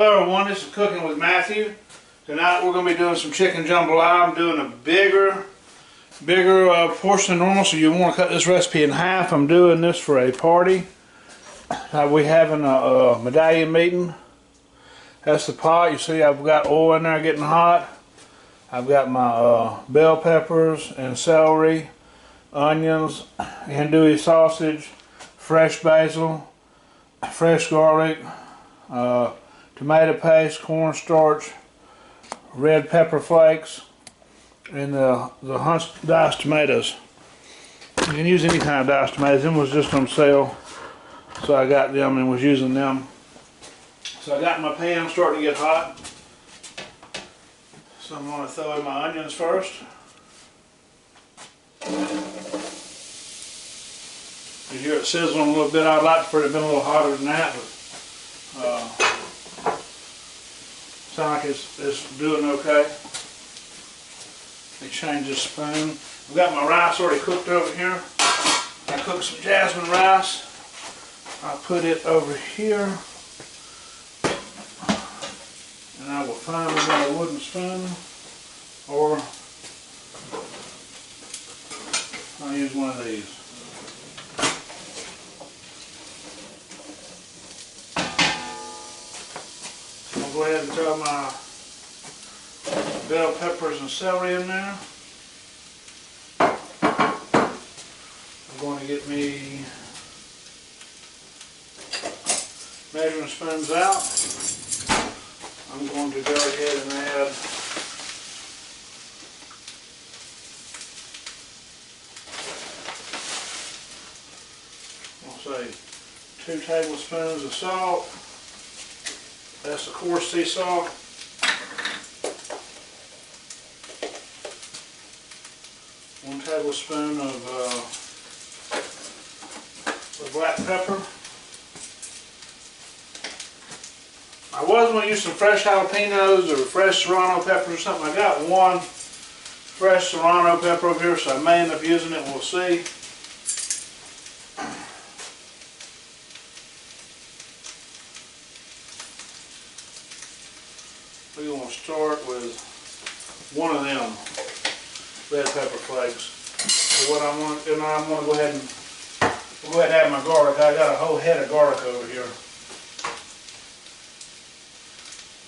Hello everyone, this is Cooking with Matthew. Tonight we're going to be doing some chicken jambalaya. I'm doing a bigger portion than normal, so you want to cut this recipe in half. I'm doing this for a party. We're having a medallion meeting. That's the pot. You see I've got oil in there getting hot. I've got my bell peppers and celery, onions, andouille sausage, fresh basil, fresh garlic, tomato paste, cornstarch, red pepper flakes, and the diced tomatoes. You can use any kind of diced tomatoes. Them was just on sale, so I got them and was using them. So I got my pan starting to get hot. So I'm going to throw in my onions first. You hear it sizzling a little bit. I'd like for it to be a little hotter than that, but sounds like it's doing okay. Let me change this spoon. I've got my rice already cooked over here. I cooked some jasmine rice. I'll put it over here. And I will find another wooden spoon, or I'll use one of these. I'll go ahead and throw my bell peppers and celery in there. I'm going to get me measuring spoons out. I'm going to go ahead and add I'll say 2 tablespoons of salt. That's the coarse sea salt. 1 tablespoon of black pepper. I was going to use some fresh jalapenos or fresh serrano peppers or something. I got 1 fresh serrano pepper over here, so I may end up using it. We'll see. We're going to start with 1 of them red pepper flakes. So what I'm going to do now, I'm going to go ahead and add my garlic. I got a whole head of garlic over here.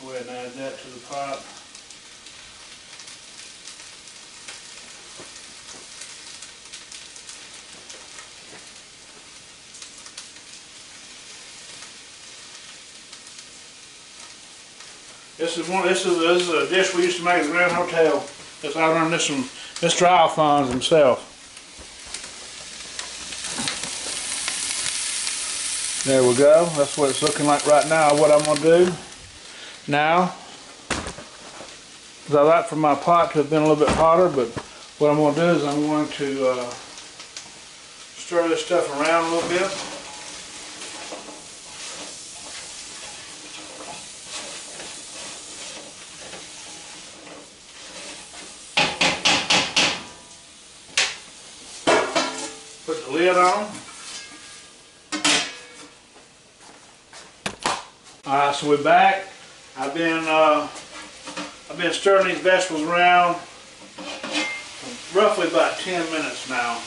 Go ahead and add that to the pot. This is a dish we used to make at the Grand Hotel. I learned this from Mr. Alphonse himself. There we go. That's what it's looking like right now. What I'm going to do now is I like for my pot to have been a little bit hotter, but what I'm going to do is I'm going to stir this stuff around a little bit. Put the lid on. Alright, so we're back. I've been stirring these vegetables around for roughly about 10 minutes now.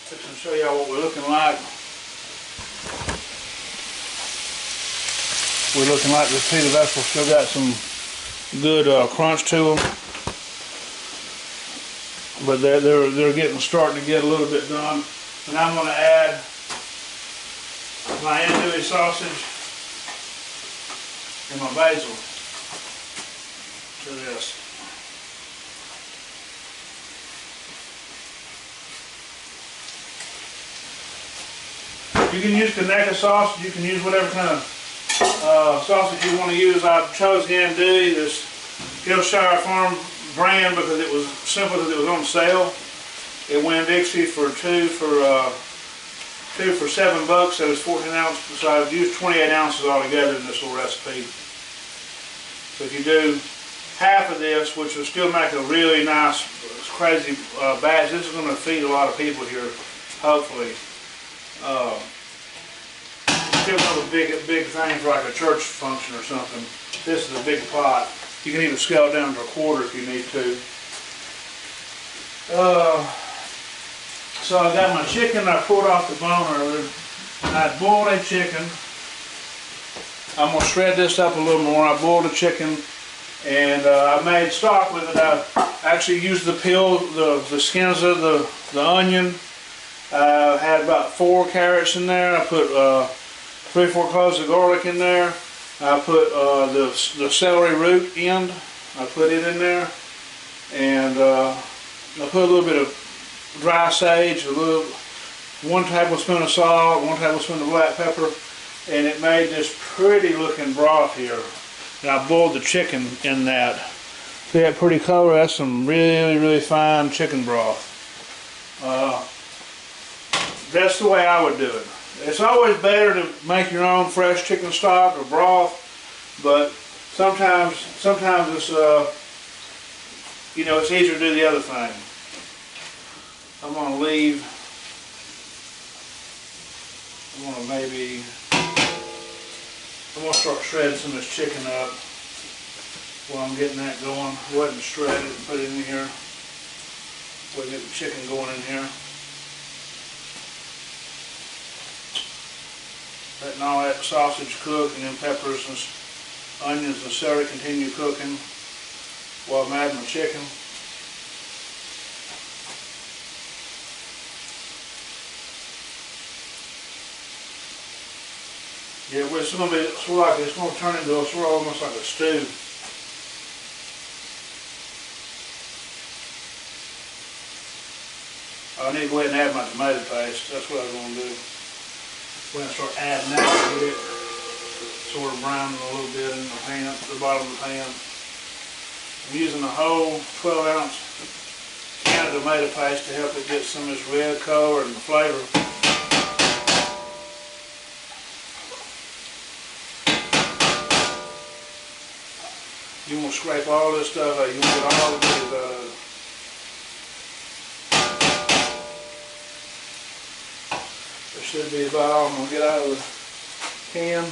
Just to show y'all what we're looking like. We're looking like the vegetables still got some good crunch to them, but they're starting to get a little bit done. And I'm going to add my andouille sausage and my basil to this. You can use Kaneka sausage, you can use whatever kind of sausage you want to use. I've chosen andouille, this Hillshire Farm brand, because it was simple, because it was on sale. It went Dixie for two for $7, so it was 14 ounces, so I've used 28 ounces altogether in this little recipe. So if you do half of this, which will still make a really nice, crazy batch, this is going to feed a lot of people here, hopefully. still have a big thing for like a church function or something. This is a big pot. You can even scale it down to a quarter if you need to. So I got my chicken I pulled off the bone earlier. I boiled a chicken. I'm going to shred this up a little more. I boiled a chicken and I made stock with it. I actually used the peel, the skins of the onion. I had about 4 carrots in there. I put 3 or 4 cloves of garlic in there. I put the celery root end. I put it in there. And I put a little bit of dry sage, 1 tablespoon of salt, 1 tablespoon of black pepper, and it made this pretty looking broth here. And I boiled the chicken in that. See that pretty color? That's some really fine chicken broth. That's the way I would do it. It's always better to make your own fresh chicken stock or broth, but sometimes it's you know, it's easier to do the other thing. I'm going to start shredding some of this chicken up while I'm getting that going. Go ahead and shred it and put it in here. We'll get the chicken going in here. Letting all that sausage cook, and then peppers and onions and celery continue cooking while I'm adding my chicken. Yeah, well, it's going to turn into almost like a stew. I need to go ahead and add my tomato paste. That's what I'm going to do. We're going to start adding that to it. Sort of browning a little bit in the pan, the bottom of the pan. I'm using the whole 12-ounce can of tomato paste to help it get some of this red color and the flavor. You want to scrape all this stuff out. You want to get all the goodies out of it. That should be about all I'm going to get out of the can.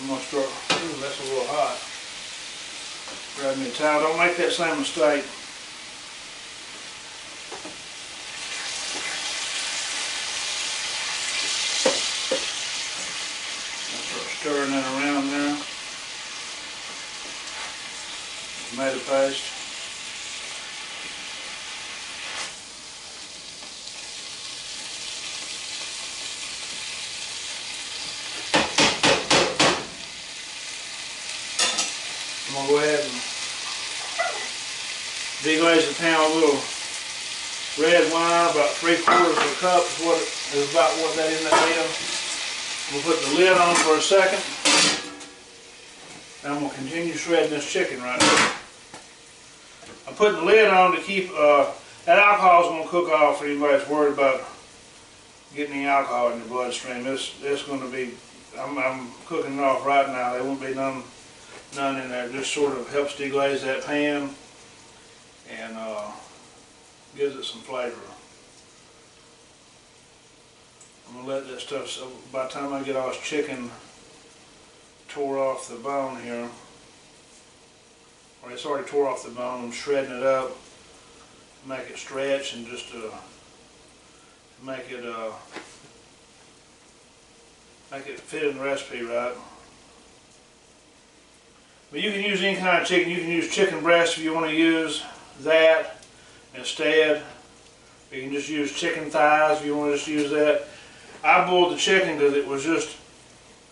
I'm going to start, ooh, that's a little hot. Grab me a towel. Don't make that same mistake. Stirring that around there. Tomato paste. I'm going to go ahead and deglaze the pan with a little red wine, about 3/4 of a cup is about what that in that is. We'll put the lid on for a second, and I'm going to continue shredding this chicken right now. I'm putting the lid on to keep, that alcohol is going to cook off for anybody that's worried about getting any alcohol in your bloodstream. It's going to be, I'm cooking it off right now. There won't be none in there. It just sort of helps deglaze that pan and gives it some flavor. I'm going to let that stuff, so by the time I get all this chicken tore off the bone here, or it's already tore off the bone, I'm shredding it up, make it stretch and just make it fit in the recipe right. But you can use any kind of chicken. You can use chicken breast if you want to use that instead. You can just use chicken thighs if you want to just use that. I boiled the chicken because it was just,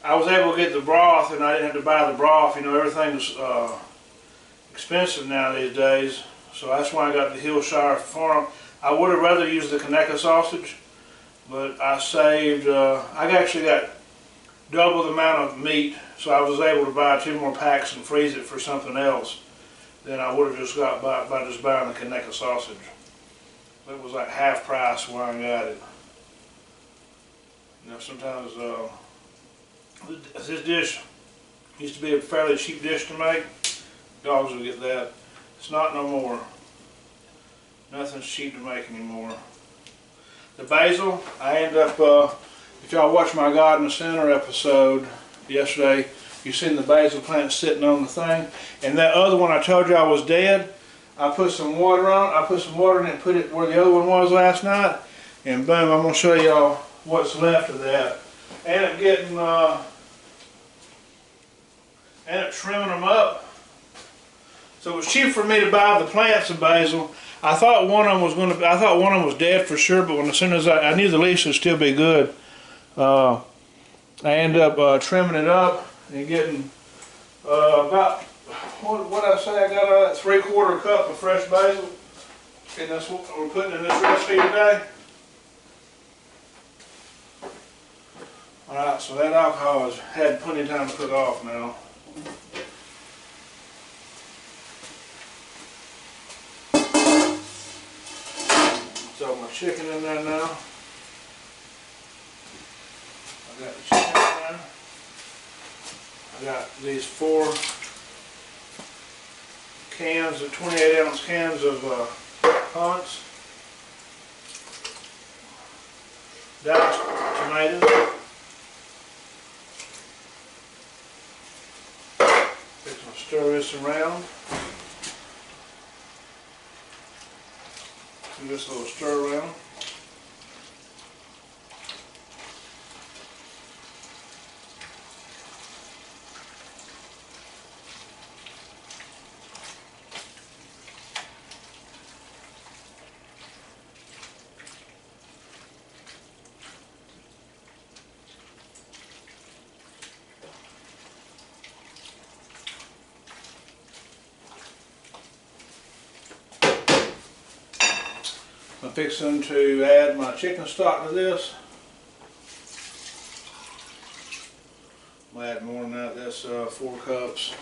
I was able to get the broth and I didn't have to buy the broth. You know, everything's expensive now these days. So that's why I got the Hillshire Farm. I would have rather used the Conecuh sausage, but I saved, I actually got double the amount of meat, so I was able to buy 2 more packs and freeze it for something else than I would have just got by just buying the Conecuh sausage. It was like half price when I got it. You know, sometimes this dish used to be a fairly cheap dish to make. Dogs will get that. It's not no more. Nothing's cheap to make anymore. the basil. I end up, if y'all watched my God in the Center episode yesterday, you seen the basil plant sitting on the thing. And that other one I told y'all was dead. I put some water on it. I put some water in it and put it where the other one was last night. And boom, I'm going to show y'all what's left of that. I end up getting, end up trimming them up. So it was cheap for me to buy the plants of basil. I thought one of them was dead for sure, but as soon as I knew the leaves would still be good, I ended up trimming it up and getting about, what I say, I got a 3/4 cup of fresh basil, and that's what we're putting in this recipe today. Alright, so that alcohol has had plenty of time to cook off now. So my chicken in there now. I got the chicken in there. I got these 4 cans of 28-ounce cans of hunts, diced tomatoes. Fixing to stir this around. Do this little stir around. I'm fixing to add my chicken stock to this. I'll add more than that. That's 4 cups.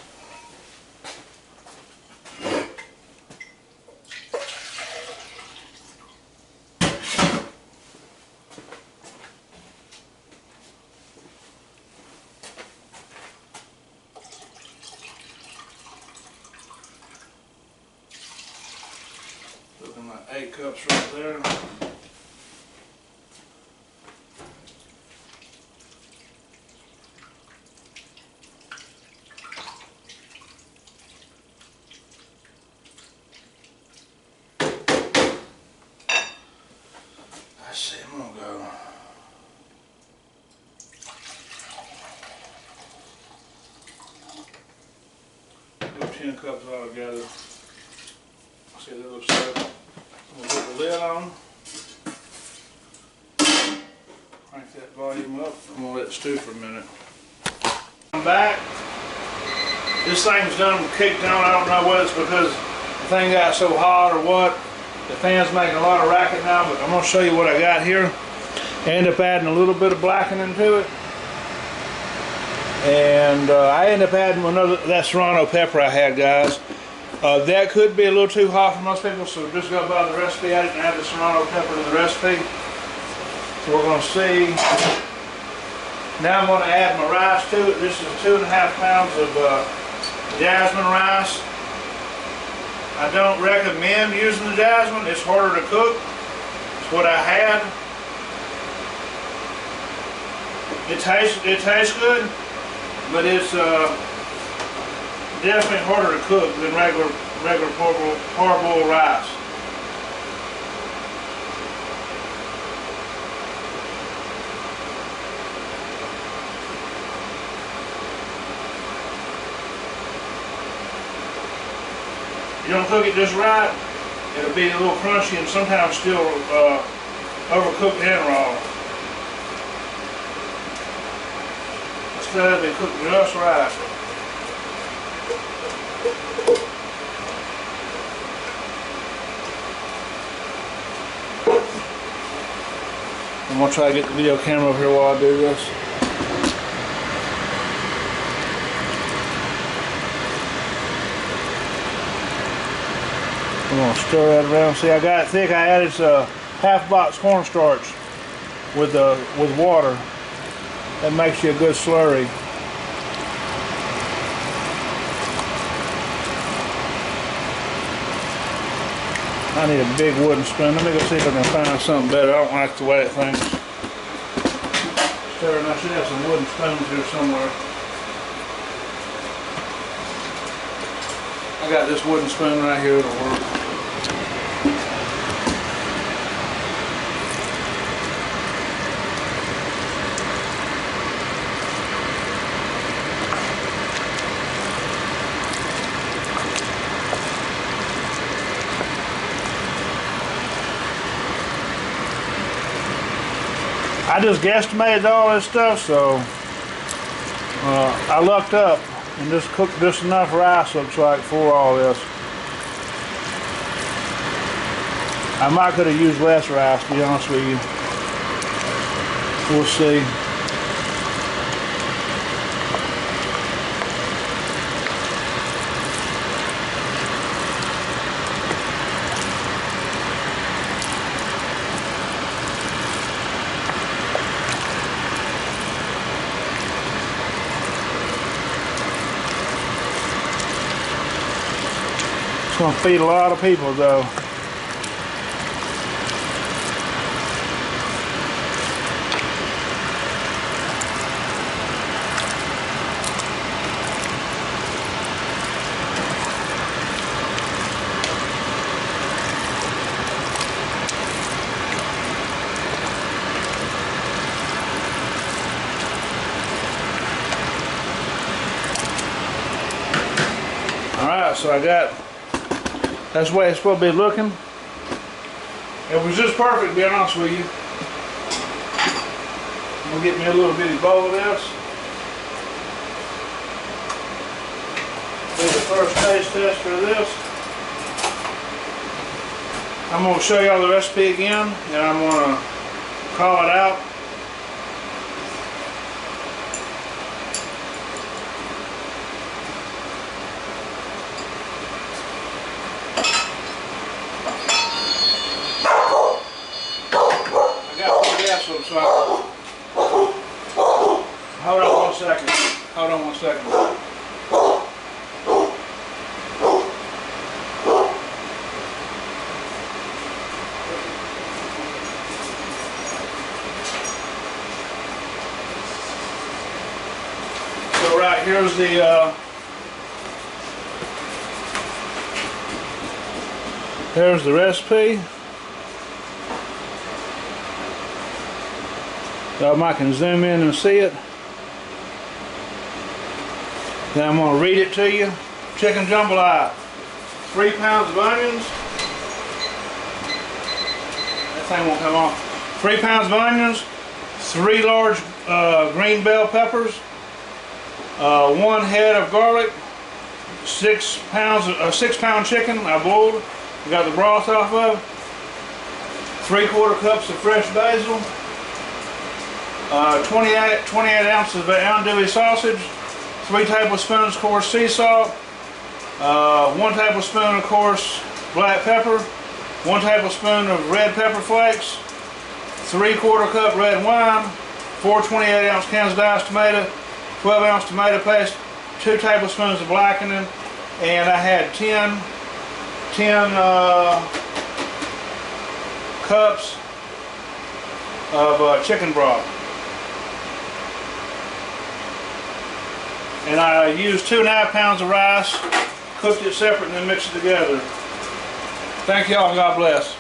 Looking like 8 cups right there. Let's see, I'm gonna go 10 cups all together. See, that looks good. I'm going to put the lid on. Crank that volume up. I'm going to let it stew for a minute. I'm back. This thing's done kicked on. I don't know whether it's because the thing got so hot or what. The fan's making a lot of racket now, but I'm going to show you what I got here. I end up adding a little bit of blackening to it. And I end up adding another, that serrano pepper I had, guys. That could be a little too hot for most people, so just go by the recipe. I didn't add the serrano pepper to the recipe. So we're going to see. Now I'm going to add my rice to it. This is 2.5 pounds of jasmine rice. I don't recommend using the jasmine. It's harder to cook. It's what I had. It tastes good, but it's definitely harder to cook than regular parboiled rice. You don't cook it just right, it'll be a little crunchy and sometimes still overcooked and raw. It's got to be cooked just right. I'm going to try to get the video camera over here while I do this. I'm going to stir that around. See, I got it thick. I added half box cornstarch with water. That makes you a good slurry. I need a big wooden spoon. Let me go see if I can find something better. I don't like the way it thinks. Stirring, I should have some wooden spoons here somewhere. I got this wooden spoon right here, it'll work. I just guesstimated all this stuff, so I lucked up and just cooked just enough rice, looks like, for all this. I might could have used less rice, to be honest with you. We'll see. It's going to feed a lot of people, though. Alright, so I got, that's the way it's supposed to be looking. It was just perfect, to be honest with you. I'm going to get me a little bitty bowl of this. Do the first taste test for this. I'm going to show y'all the recipe again, and I'm going to call it out. So hold on 1 second. Hold on 1 second. So right here's the recipe. So I can zoom in and see it. Then I'm going to read it to you. Chicken jambalaya. 3 pounds of onions. That thing won't come off. 3 pounds of onions. 3 large green bell peppers. 1 head of garlic. 6 pound chicken I boiled. I got the broth off of. 3/4 cups of fresh basil. 28 ounces of andouille sausage, 3 tablespoons coarse sea salt, 1 tablespoon of coarse black pepper, 1 tablespoon of red pepper flakes, 3/4 cup red wine, 4 28-ounce cans of diced tomato, 12-ounce tomato paste, 2 tablespoons of blackening, and I had 10 cups of chicken broth. And I used 2.5 pounds of rice, cooked it separate, and then mixed it together. Thank y'all, and God bless.